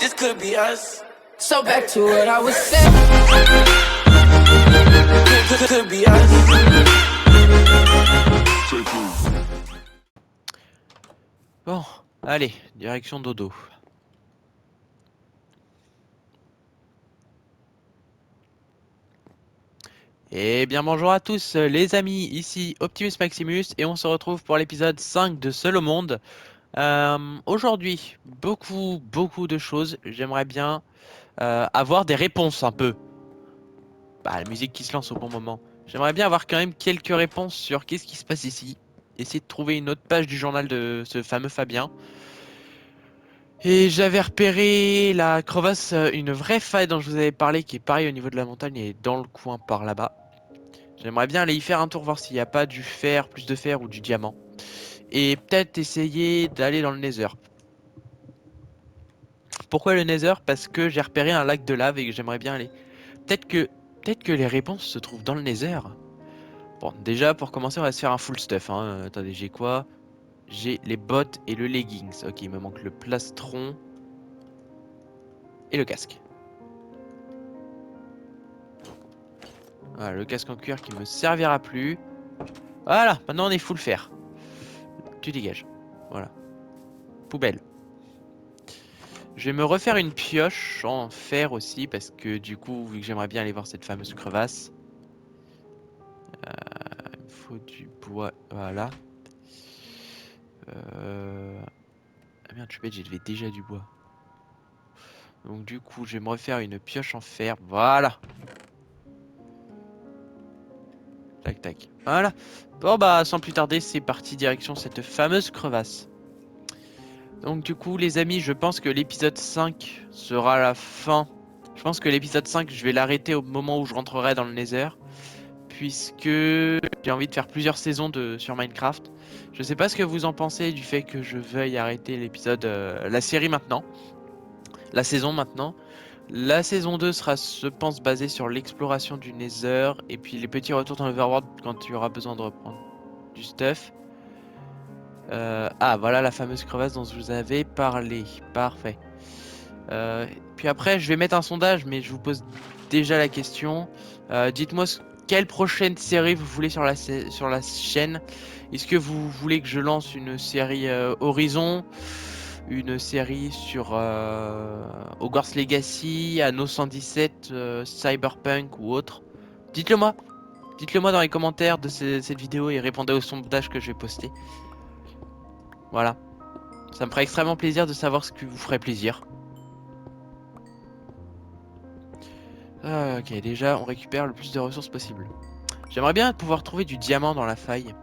this could be us. So back to what I was saying. Could be us. Bon, allez, direction dodo. Et bien bonjour à tous les amis, ici Optimus Maximus et on se retrouve pour l'épisode 5 de Seul au monde. Aujourd'hui, beaucoup de choses, j'aimerais bien avoir des réponses un peu. Bah, la musique qui se lance au bon moment. J'aimerais bien avoir quand même quelques réponses sur qu'est-ce qui se passe ici. Essayer de trouver une autre page du journal de ce fameux Fabien. Et j'avais repéré la crevasse, une vraie faille dont je vous avais parlé qui est pareil au niveau de la montagne et dans le coin par là-bas. J'aimerais bien aller y faire un tour voir s'il n'y a pas du fer, plus de fer ou du diamant. Et peut-être essayer d'aller dans le Nether. Pourquoi le Nether? Parce que j'ai repéré un lac de lave et que j'aimerais bien aller. Peut-être que, peut-être que les réponses se trouvent dans le Nether. Bon, déjà pour commencer, on va se faire un full stuff. Hein. Attendez, j'ai quoi? J'ai les bottes et le leggings. Ok, il me manque le plastron et le casque. Voilà, le casque en cuir qui me servira plus. Voilà, maintenant on est full fer. Tu dégages. Voilà. Poubelle. Je vais me refaire une pioche en fer aussi parce que du coup, vu que j'aimerais bien aller voir cette fameuse crevasse, il me faut du bois. Voilà. Ah merde, je suis bête, j'avais déjà du bois. Donc du coup, je vais me refaire une pioche en fer. Voilà. Tac, tac. Voilà. Bon bah, sans plus tarder, c'est parti direction cette fameuse crevasse. Donc du coup, les amis, je pense que l'épisode 5 sera la fin. Je pense que l'épisode 5, je vais l'arrêter au moment où je rentrerai dans le Nether. Puisque j'ai envie de faire plusieurs saisons sur Minecraft. Je sais pas ce que vous en pensez du fait que je veuille arrêter l'épisode, la série maintenant. La saison maintenant. La saison 2 sera, je pense, basée sur l'exploration du Nether. Et puis les petits retours dans l'Overworld quand tu auras besoin de reprendre du stuff. Ah, voilà la fameuse crevasse dont je vous avais parlé. Parfait. Puis après, je vais mettre un sondage, mais je vous pose déjà la question. Dites-moi quelle prochaine série vous voulez sur la chaîne. Est-ce que vous voulez que je lance une série Horizon, une série sur Hogwarts Legacy, Anno 117, Cyberpunk ou autre? Dites-le moi. Dites-le moi dans les commentaires de cette vidéo et répondez au sondage que je vais poster. Voilà. Ça me ferait extrêmement plaisir de savoir ce qui vous ferait plaisir. Ok, déjà, on récupère le plus de ressources possible. J'aimerais bien pouvoir trouver du diamant dans la faille.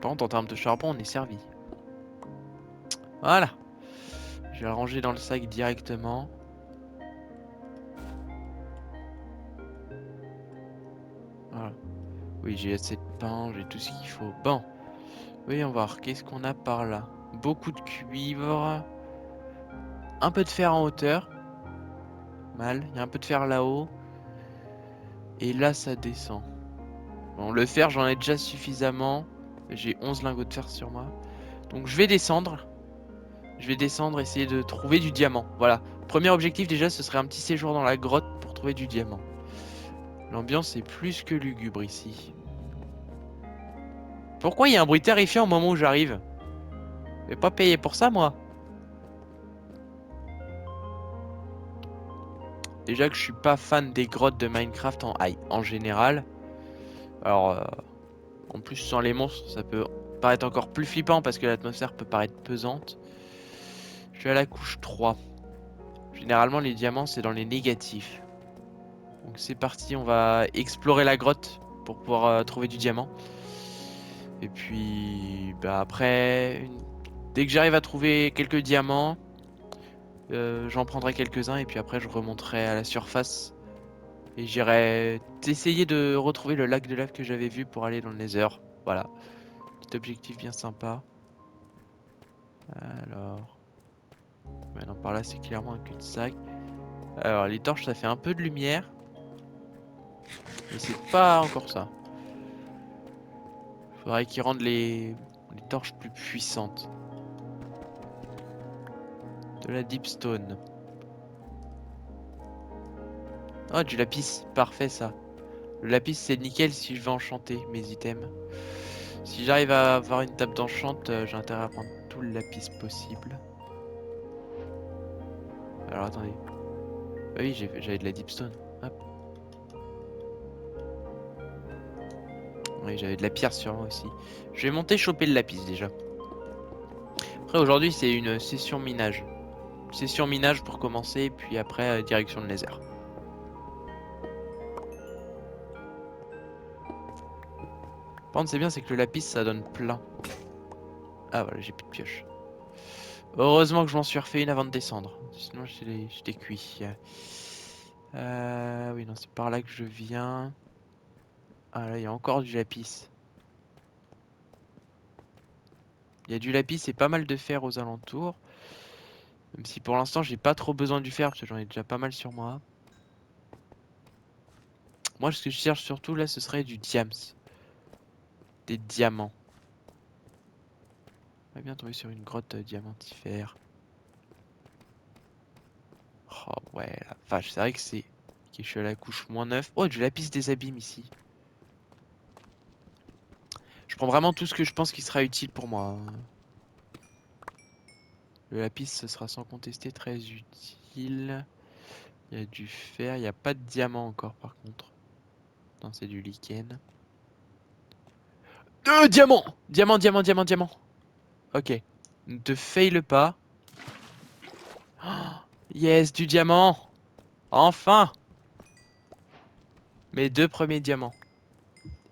Par contre, en termes de charbon, on est servi. Voilà. Je vais le ranger dans le sac directement. Voilà. Oui, j'ai assez de pain, j'ai tout ce qu'il faut. Bon. Voyons voir, qu'est-ce qu'on a par là? Beaucoup de cuivre. Un peu de fer en hauteur. Mal. Il y a un peu de fer là-haut. Et là, ça descend. Bon, le fer, j'en ai déjà suffisamment. J'ai 11 lingots de fer sur moi. Donc, je vais descendre. Je vais descendre, essayer de trouver du diamant. Voilà. Premier objectif, déjà, ce serait un petit séjour dans la grotte pour trouver du diamant. L'ambiance est plus que lugubre ici. Pourquoi il y a un bruit terrifiant au moment où j'arrive? Je vais pas payer pour ça, moi. Déjà que je suis pas fan des grottes de Minecraft en général. Alors, en plus, sans les monstres, ça peut paraître encore plus flippant parce que l'atmosphère peut paraître pesante. Je suis à la couche 3. Généralement, les diamants, c'est dans les négatifs. Donc c'est parti, on va explorer la grotte pour pouvoir trouver du diamant. Et puis, bah après, dès que j'arrive à trouver quelques diamants, j'en prendrai quelques-uns et puis après je remonterai à la surface. Et j'irai essayer de retrouver le lac de lave que j'avais vu pour aller dans le Nether. Voilà, petit objectif bien sympa. Alors, maintenant par là c'est clairement un cul-de-sac. Alors les torches ça fait un peu de lumière. Mais c'est pas encore ça. Faudrait qu'ils rendent les torches plus puissantes. De la deepstone. Oh, du lapis. Parfait, ça. Le lapis, c'est nickel si je veux enchanter mes items. Si j'arrive à avoir une table d'enchant, j'ai intérêt à prendre tout le lapis possible. Alors, attendez. Ah oui, j'avais de la deepstone. Hop. Oui, j'avais de la pierre sur moi aussi. Je vais monter choper le lapis déjà. Après, aujourd'hui, c'est une session minage. Session minage pour commencer, puis après, direction de laser. Par contre, c'est bien, c'est que le lapis, ça donne plein. Ah voilà, j'ai plus de pioche. Heureusement que je m'en suis refait une avant de descendre. Sinon, j'étais cuit. Oui, non, c'est par là que je viens. Ah là, il y a encore du lapis. Il y a du lapis et pas mal de fer aux alentours. Même si pour l'instant, j'ai pas trop besoin du fer parce que j'en ai déjà pas mal sur moi. Moi, ce que je cherche surtout là, ce serait du diams. Des diamants. On va bien tomber sur une grotte diamantifère. Oh ouais, la vache, c'est vrai que c'est... Ok, je suis à la couche -9. Oh, du lapis des abîmes ici. Je prends vraiment tout ce que je pense qui sera utile pour moi, hein. Le lapis, ce sera sans contester très utile. Il y a du fer, il n'y a pas de diamant encore par contre. Non, c'est du lichen. Diamant! Diamant, diamant, diamant, diamant. Ok. Ne te faille pas. Oh, yes, du diamant! Enfin! Mes 2 premiers diamants.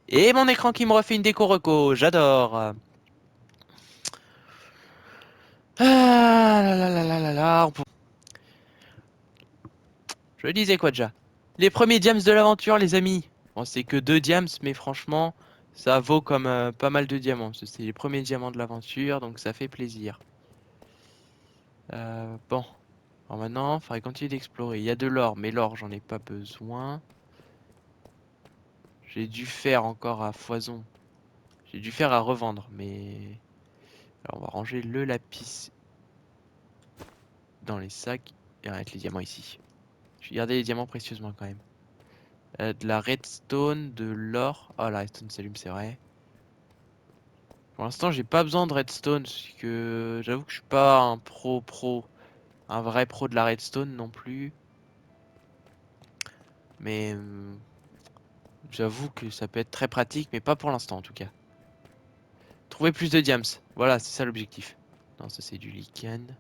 Et mon écran qui me refait une déco reco, j'adore. Ah là là là là là là. Je disais quoi déjà? Les premiers diams de l'aventure, les amis. Bon, c'est que 2 diams, mais franchement, ça vaut comme pas mal de diamants. C'est les premiers diamants de l'aventure, donc ça fait plaisir. Bon. Alors maintenant, il faudrait continuer d'explorer. Il y a de l'or, mais l'or, j'en ai pas besoin. J'ai du fer encore à foison. J'ai du fer à revendre, mais... Alors, on va ranger le lapis dans les sacs et on va mettre les diamants ici. Je vais garder les diamants précieusement quand même. De la redstone, de l'or. Oh, la redstone s'allume, c'est vrai. Pour l'instant, j'ai pas besoin de redstone, parce que j'avoue que je suis pas un un vrai pro de la redstone non plus. Mais j'avoue que ça peut être très pratique, mais pas pour l'instant en tout cas. Trouver plus de diams, voilà, c'est ça l'objectif. Non, ça c'est du lichen.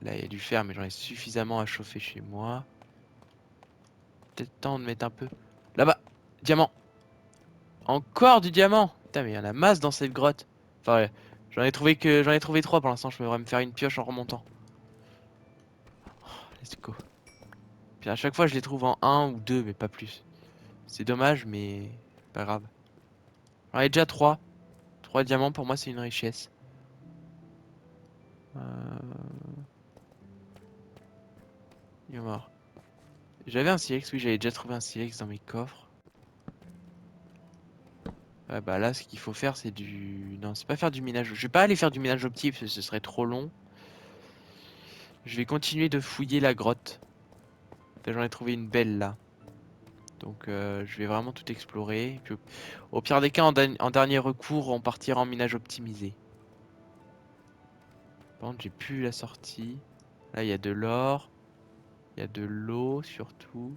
Là, il y a du fer, mais j'en ai suffisamment à chauffer chez moi. Peut-être temps de mettre un peu. Là-bas, diamant. Encore du diamant. Putain, mais il y en a masse dans cette grotte. Enfin, ouais, j'en ai trouvé 3 pour l'instant. Je devrais me faire une pioche en remontant. Let's go. Puis à chaque fois, je les trouve en 1 ou 2, mais pas plus. C'est dommage, mais pas grave. J'en ai déjà 3. 3 diamants, pour moi, c'est une richesse. Il est mort. J'avais un silex, oui, j'avais déjà trouvé un silex dans mes coffres. Ouais, bah là, ce qu'il faut faire, c'est du... Non, c'est pas faire du minage. Je vais pas aller faire du minage optique, parce que ce serait trop long. Je vais continuer de fouiller la grotte. J'en ai trouvé une belle, là. Donc, je vais vraiment tout explorer. Puis, au pire des cas, en dernier recours, on partira en minage optimisé. Par contre, j'ai plus la sortie. Là, il y a de l'or. Il y a de l'eau, surtout.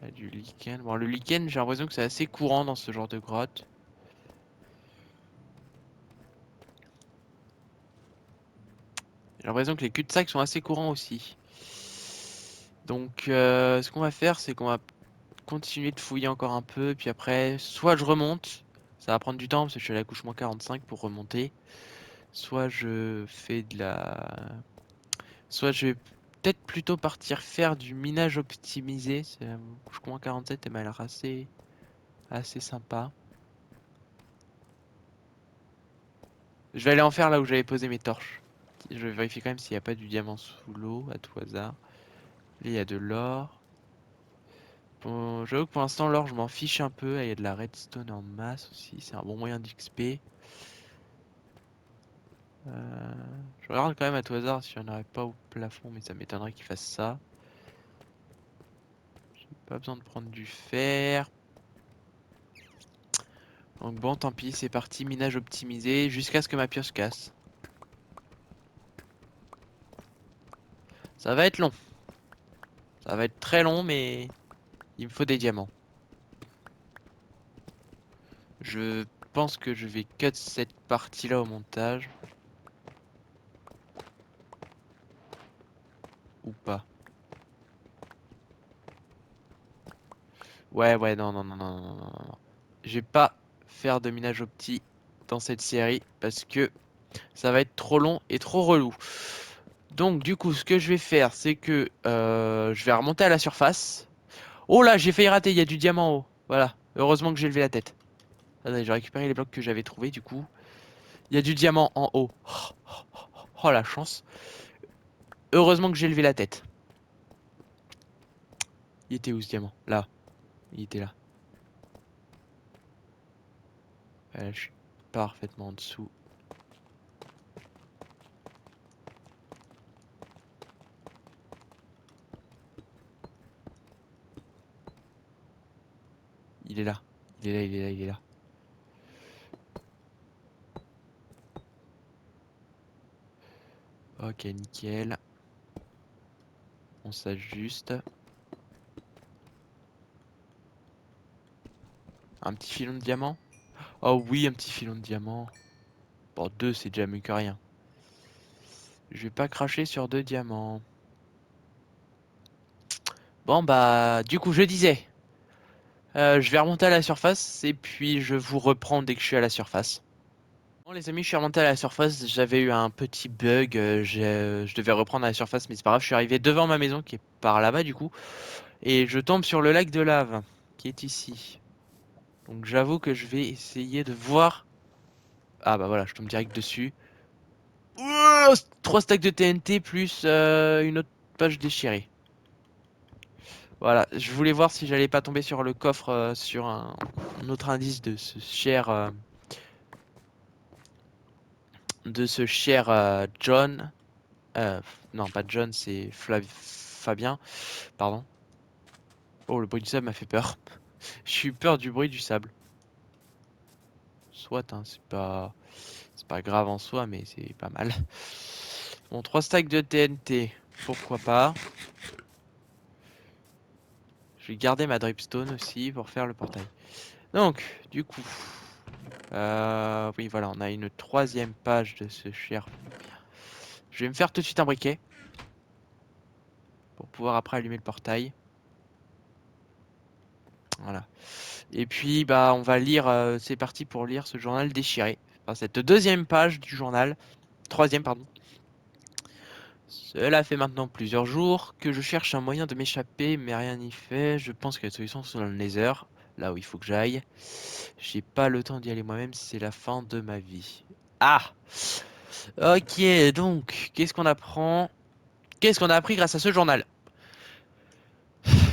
Il y a du lichen. Bon, le lichen, j'ai l'impression que c'est assez courant dans ce genre de grotte. J'ai l'impression que les cul-de-sac sont assez courants aussi. Donc, ce qu'on va faire, c'est qu'on va continuer de fouiller encore un peu. Puis après, soit je remonte. Ça va prendre du temps parce que je suis à la couche -45 pour remonter. Soit je fais de la... Soit je vais peut-être plutôt partir faire du minage optimisé. C'est la couche -47, elle m'a l'air assez sympa. Je vais aller en faire là où j'avais posé mes torches. Je vais vérifier quand même s'il n'y a pas du diamant sous l'eau, à tout hasard. Là, il y a de l'or. Bon, j'avoue que pour l'instant, l'or, je m'en fiche un peu. Il y a de la redstone en masse aussi. C'est un bon moyen d'XP. Je regarde quand même à tout hasard si on aurait pas au plafond, mais ça m'étonnerait qu'il fasse ça. J'ai pas besoin de prendre du fer. Donc bon, tant pis, c'est parti, minage optimisé, jusqu'à ce que ma pioche casse. Ça va être long. Ça va être très long, mais il me faut des diamants. Je pense que je vais cut cette partie-là au montage. Ou pas. Ouais, ouais, non, non, non, non, non, non, non. Je vais pas faire de minage opti dans cette série parce que ça va être trop long et trop relou. Donc du coup, ce que je vais faire, c'est que je vais remonter à la surface. Oh là, j'ai failli rater, il y a du diamant en haut. Voilà, heureusement que j'ai levé la tête. Attendez, j'ai récupéré les blocs que j'avais trouvés du coup. Il y a du diamant en haut. Oh la chance. Heureusement que j'ai levé la tête. Il était où ce diamant? Là. Il était là. Voilà, je suis parfaitement en dessous. Il est là. Il est là, il est là, il est là. Ok, nickel. On s'ajuste. Un petit filon de diamant? Oh oui, un petit filon de diamant. Bon, deux, c'est déjà mieux que rien. Je vais pas cracher sur deux diamants. Bon, bah, du coup, je disais. Je vais remonter à la surface et puis je vous reprends dès que je suis à la surface. Bon les amis, je suis remonté à la surface, j'avais eu un petit bug, je devais reprendre à la surface mais c'est pas grave, je suis arrivé devant ma maison qui est par là-bas du coup, et je tombe sur le lac de lave qui est ici. Donc j'avoue que je vais essayer de voir... Ah bah voilà, je tombe direct dessus. Ouah, 3 stacks de TNT plus une autre page déchirée. Voilà, je voulais voir si j'allais pas tomber sur le coffre, sur un autre indice de ce cher John. Euh, non, pas John, c'est Fabien. Pardon. Oh, le bruit du sable m'a fait peur. J'ai eu peur du bruit du sable. Soit, hein, c'est pas grave en soi, mais c'est pas mal. Bon, 3 stacks de TNT, pourquoi pas. Je vais garder ma dripstone aussi pour faire le portail. Donc, du coup, oui, voilà, on a une troisième page de ce cher. Je vais me faire tout de suite un briquet pour pouvoir après allumer le portail. Voilà. Et puis, bah, on va lire, c'est parti pour lire ce journal déchiré. Enfin, cette deuxième page du journal. Troisième, pardon. Cela fait maintenant plusieurs jours que je cherche un moyen de m'échapper, mais rien n'y fait. Je pense que la solution c'est dans le Nether, là où il faut que j'aille. J'ai pas le temps d'y aller moi-même, c'est la fin de ma vie. Ah! Ok, donc, qu'est-ce qu'on apprend? Qu'est-ce qu'on a appris grâce à ce journal?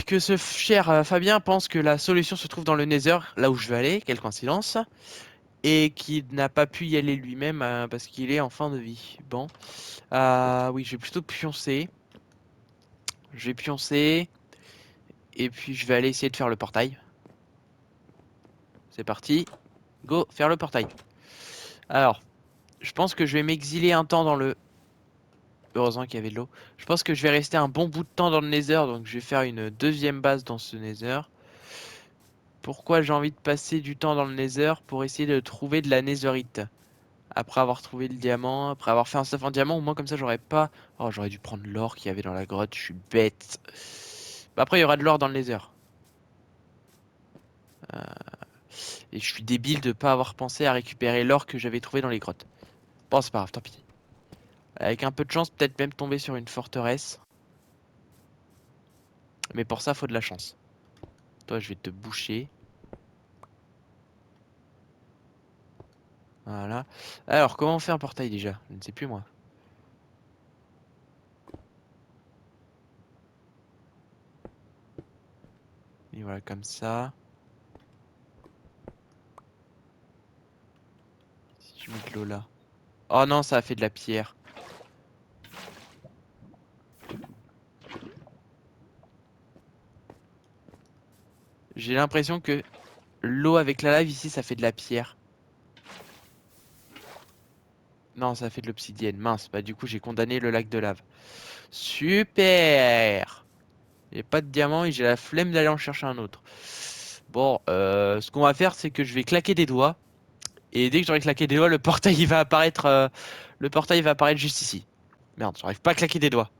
Que ce cher Fabien pense que la solution se trouve dans le Nether, là où je vais aller, quelle coïncidence. Et qui n'a pas pu y aller lui-même parce qu'il est en fin de vie. Bon, oui, je vais plutôt pioncer. Je vais pioncer et puis je vais aller essayer de faire le portail. C'est parti, go, faire le portail. Alors, je pense que je vais m'exiler un temps dans le... Heureusement qu'il y avait de l'eau. Je pense que je vais rester un bon bout de temps dans le Nether, donc je vais faire une deuxième base dans ce Nether. Pourquoi j'ai envie de passer du temps dans le Nether? Pour essayer de trouver de la Netherite. Après avoir trouvé le diamant, après avoir fait un stuff en diamant, au moins comme ça j'aurais pas... Oh, j'aurais dû prendre l'or qu'il y avait dans la grotte, je suis bête. Bah après il y aura de l'or dans le nether. Et je suis débile de pas avoir pensé à récupérer l'or que j'avais trouvé dans les grottes. Bon c'est pas grave, tant pis. Avec un peu de chance, peut-être même tomber sur une forteresse. Mais pour ça, faut de la chance. Toi, je vais te boucher. Voilà. Alors, comment on fait un portail déjà? Je ne sais plus moi. Et voilà, comme ça. Si je mets de l'eau là. Oh non, ça a fait de la pierre. J'ai l'impression que l'eau avec la lave ici, ça fait de la pierre. Non, ça fait de l'obsidienne. Mince, bah du coup j'ai condamné le lac de lave. Super! J'ai pas de diamant et j'ai la flemme d'aller en chercher un autre. Bon, ce qu'on va faire, c'est que je vais claquer des doigts. Et dès que j'aurai claqué des doigts, le portail il va apparaître. Le portail va apparaître juste ici. Merde, j'arrive pas à claquer des doigts.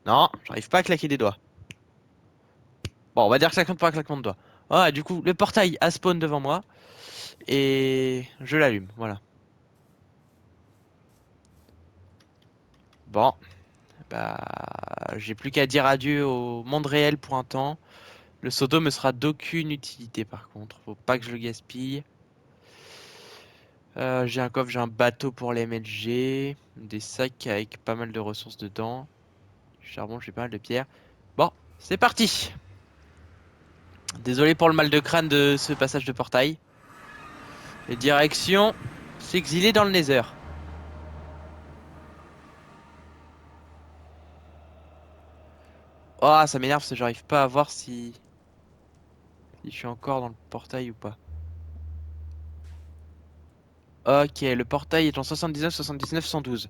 Non, j'arrive pas à claquer des doigts. Bon, on va dire que ça compte pas un claquement de doigts. Ah, du coup, le portail a spawn devant moi. Et je l'allume, voilà. Bon, bah, j'ai plus qu'à dire adieu au monde réel pour un temps. Le seau d'eau me sera d'aucune utilité par contre. Faut pas que je le gaspille. J'ai un coffre, j'ai un bateau pour les MLG. Des sacs avec pas mal de ressources dedans. Du charbon, j'ai pas mal de pierres. Bon, c'est parti! Désolé pour le mal de crâne de ce passage de portail. Et direction, s'exiler dans le Nether. Oh, ça m'énerve parce que j'arrive pas à voir si je suis encore dans le portail ou pas. Ok, le portail est en 79, 79, 112.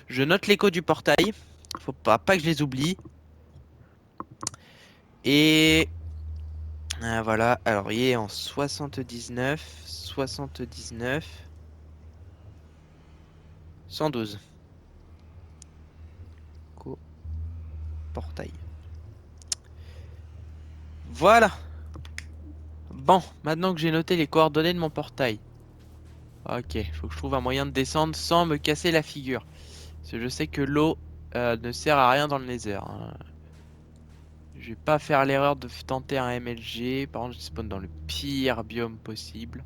Je note l'écho du portail. Faut pas que je les oublie. Et voilà, alors il est en 79, 79, 112. Écho portail. Voilà. Bon, maintenant que j'ai noté les coordonnées de mon portail. Ok, faut que je trouve un moyen de descendre sans me casser la figure. Parce que je sais que l'eau ne sert à rien dans le Nether, hein. Je vais pas faire l'erreur de tenter un MLG. Par contre, je spawn dans le pire biome possible.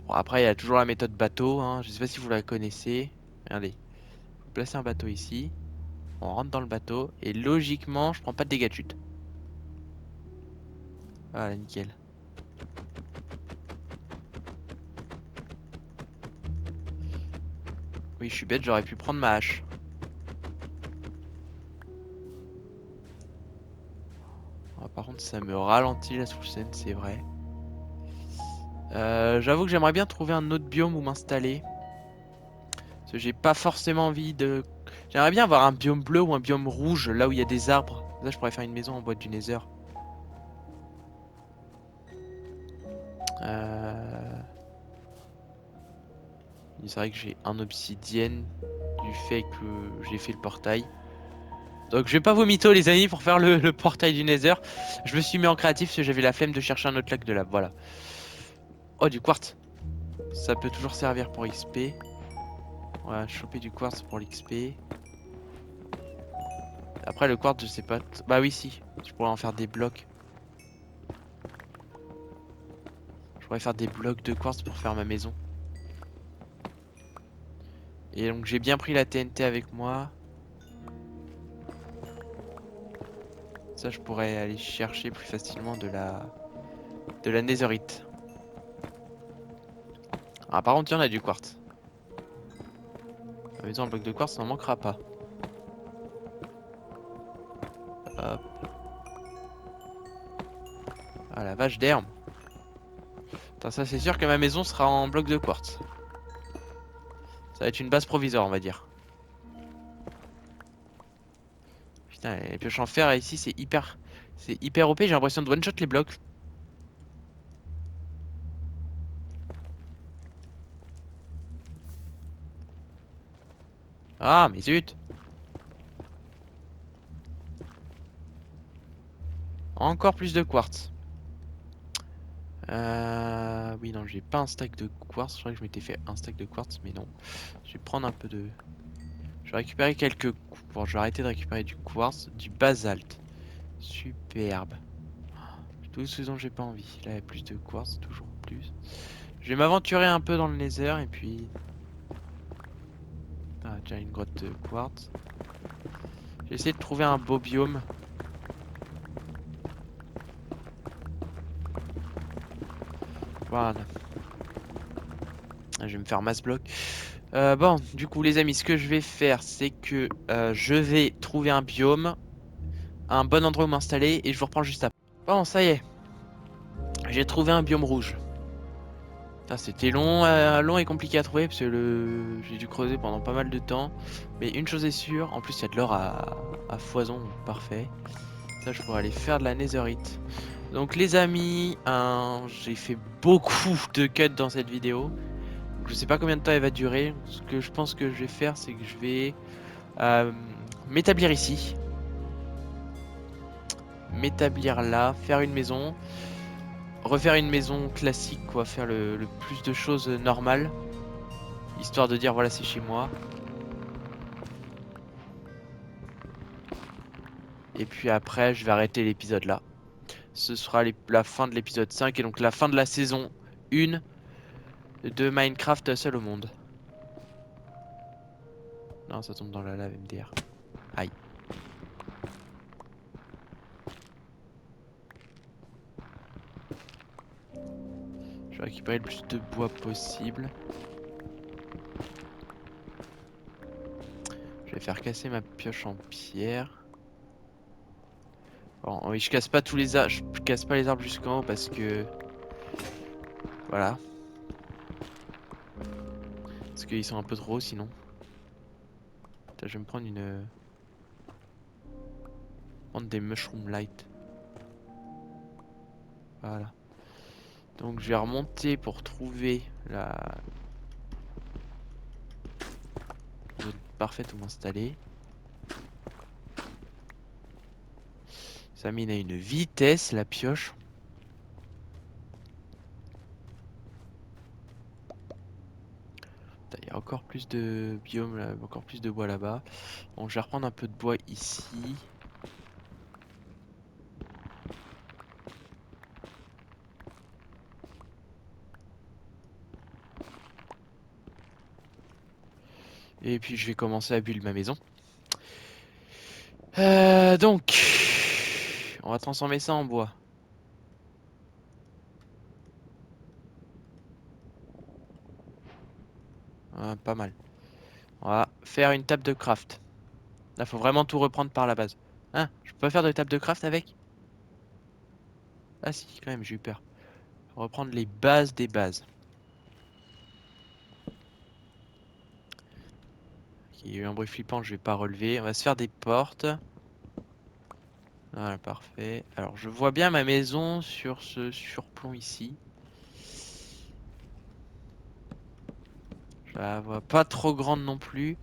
Bon, après, il y a toujours la méthode bateau, hein. Je sais pas si vous la connaissez. Regardez. Faut placer un bateau ici. On rentre dans le bateau. Et logiquement, je prends pas de dégâts de chute. Voilà, nickel. Oui, je suis bête, j'aurais pu prendre ma hache. Ah, par contre, ça me ralentit la scène, c'est vrai. J'avoue que j'aimerais bien trouver un autre biome où m'installer. Parce que j'ai pas forcément envie de... J'aimerais bien avoir un biome bleu ou un biome rouge, là où il y a des arbres. Là, je pourrais faire une maison en bois du Nether. C'est vrai que j'ai un obsidienne du fait que j'ai fait le portail. Donc je vais pas vous mytho les amis pour faire le portail du Nether. Je me suis mis en créatif parce que j'avais la flemme de chercher un autre lac de lave, voilà. Oh, du quartz. Ça peut toujours servir pour XP. Voilà, choper du quartz pour l'XP. Après le quartz, je sais pas. Bah oui, si. Je pourrais en faire des blocs. Je pourrais faire des blocs de quartz pour faire ma maison. Et donc j'ai bien pris la TNT avec moi. Ça, je pourrais aller chercher plus facilement de la netherite. Ah, par contre, il y en a du quartz. La maison en bloc de quartz, ça n'en manquera pas. Hop. Ah, la vache d'herbe. Attends, ça, c'est sûr que ma maison sera en bloc de quartz. Ça va être une base provisoire, on va dire. Putain, les pioches en fer ici, c'est hyper OP. J'ai l'impression de one-shot les blocs. Ah, mais zut. Encore plus de quartz. Oui, non, j'ai pas un stack de quartz. Je crois que je m'étais fait un stack de quartz, mais non. Je vais prendre un peu de... Je vais récupérer quelques... Bon, je vais arrêter de récupérer du quartz, du basalte. Superbe. Tout ce dont j'ai pas envie. Là, il y a plus de quartz, toujours plus. Je vais m'aventurer un peu dans le Nether et puis... Ah, déjà une grotte de quartz. J'ai essayé de trouver un beau biome. Voilà. Je vais me faire masse bloc. Bon, du coup, les amis, ce que je vais faire, c'est que je vais trouver un biome, un bon endroit où m'installer, et je vous reprends juste après. Bon, ça y est. J'ai trouvé un biome rouge. C'était long et compliqué à trouver, parce que j'ai dû creuser pendant pas mal de temps. Mais une chose est sûre, en plus, il y a de l'or à foison, parfait. Ça, je pourrais aller faire de la netherite. Donc, les amis, j'ai fait beaucoup de cuts dans cette vidéo. Je sais pas combien de temps elle va durer. Ce que je pense que je vais faire, c'est que je vais m'établir ici. M'établir là, faire une maison. Refaire une maison classique, quoi. Faire le plus de choses normales. Histoire de dire, voilà, c'est chez moi. Et puis après, je vais arrêter l'épisode là. Ce sera la fin de l'épisode 5 et donc la fin de la saison 1 de Minecraft seul au monde. Non, ça tombe dans la lave MDR. Aïe. Je vais récupérer le plus de bois possible. Je vais faire casser ma pioche en pierre. Bon, oui, je casse pas tous les arbres, je casse pas les arbres jusqu'en haut parce que voilà. Parce qu'ils sont un peu trop hauts sinon. Putain, je vais me prendre des mushroom light. Voilà. Donc je vais remonter pour trouver la zone parfaite où m'installer. Ça mine à une vitesse la pioche. Il y a encore plus de biomes là, encore plus de bois là-bas. Bon, je vais reprendre un peu de bois ici. Et puis je vais commencer à build ma maison. Donc, on va transformer ça en bois. Pas mal. On va faire une table de craft. Là, faut vraiment tout reprendre par la base. Hein, je peux pas faire de table de craft avec? Ah si, quand même, j'ai eu peur. Faut reprendre les bases des bases. Il y a eu un bruit flippant, je vais pas relever. On va se faire des portes. Voilà, parfait. Alors, je vois bien ma maison sur ce surplomb ici. Je la vois pas trop grande non plus.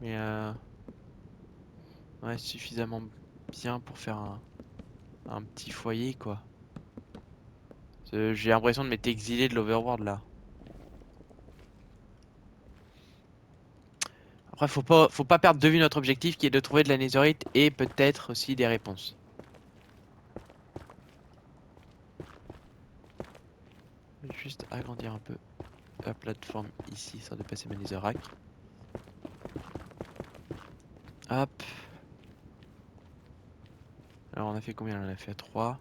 Mais ouais, suffisamment bien pour faire un petit foyer, quoi. J'ai l'impression de m'être exilé de l'Overworld, là. Après, faut pas perdre de vue notre objectif qui est de trouver de la netherite et peut-être aussi des réponses. Je vais juste agrandir un peu la plateforme ici, histoire de passer ma netherrack. Hop. Alors on a fait combien? On en a fait 3.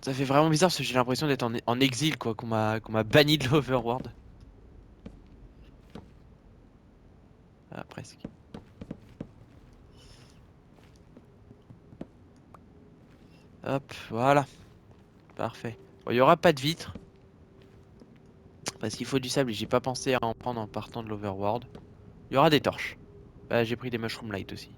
Ça fait vraiment bizarre parce que j'ai l'impression d'être en exil, quoi, qu'on m'a banni de l'Overworld. Ah, presque. Hop, voilà. Parfait. Bon, il y aura pas de vitres. Parce qu'il faut du sable et j'ai pas pensé à en prendre en partant de l'Overworld. Il y aura des torches. Bah, j'ai pris des mushroom light aussi.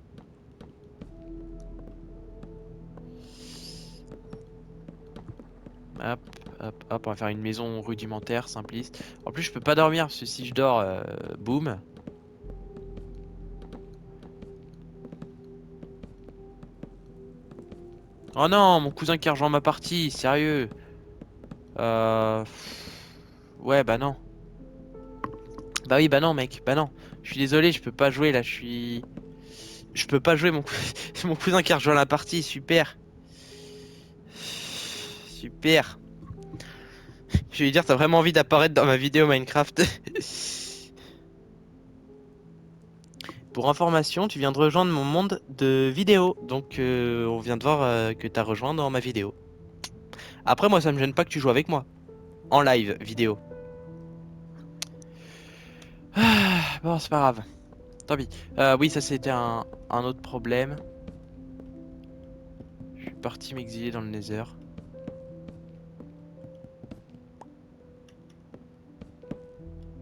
Hop, hop, hop, on va faire une maison rudimentaire, simpliste. En plus, je peux pas dormir parce que si je dors, boum. Oh non, mon cousin qui a rejoint ma partie, sérieux. Euh... Ouais, bah non. Bah oui, bah non, mec, bah non. Je suis désolé, je peux pas jouer là, Je peux pas jouer, mon cousin qui a rejoint la partie, super. Super. Je vais lui dire, t'as vraiment envie d'apparaître dans ma vidéo Minecraft. Pour information, tu viens de rejoindre mon monde de vidéo. Donc, on vient de voir que tu as rejoint dans ma vidéo. Après, moi, ça me gêne pas que tu joues avec moi. En live, vidéo. Ah, bon, c'est pas grave. Tant pis. Oui, ça, c'était un autre problème. Je suis parti m'exiler dans le Nether.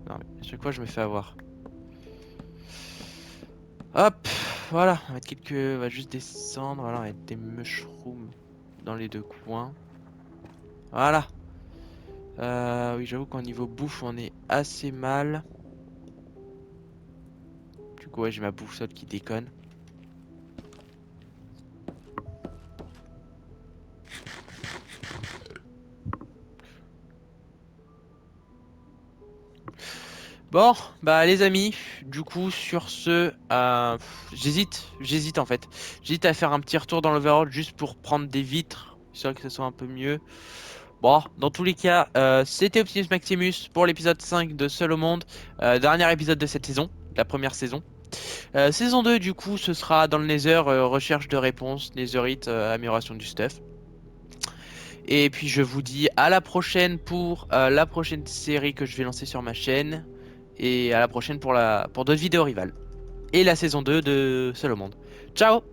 Non, mais à chaque fois, je me fais avoir. Hop, voilà. On va mettre quelques... On va juste descendre. Voilà, on va mettre des mushrooms dans les deux coins. Voilà. Oui, j'avoue qu'au niveau bouffe, on est assez mal. Du coup, ouais, j'ai ma boussole qui déconne. Bon, bah les amis, du coup sur ce, j'hésite en fait. J'hésite à faire un petit retour dans l'overworld juste pour prendre des vitres, histoire que ce soit un peu mieux. Bon, dans tous les cas, c'était Optimus Maximus pour l'épisode 5 de Seul au Monde, dernier épisode de cette saison, la première saison. Saison 2 du coup, ce sera dans le Nether, recherche de réponses, Netherite, amélioration du stuff. Et puis je vous dis à la prochaine pour la prochaine série que je vais lancer sur ma chaîne. Et à la prochaine pour d'autres vidéos rivales. Et la saison 2 de Seul au Monde. Ciao!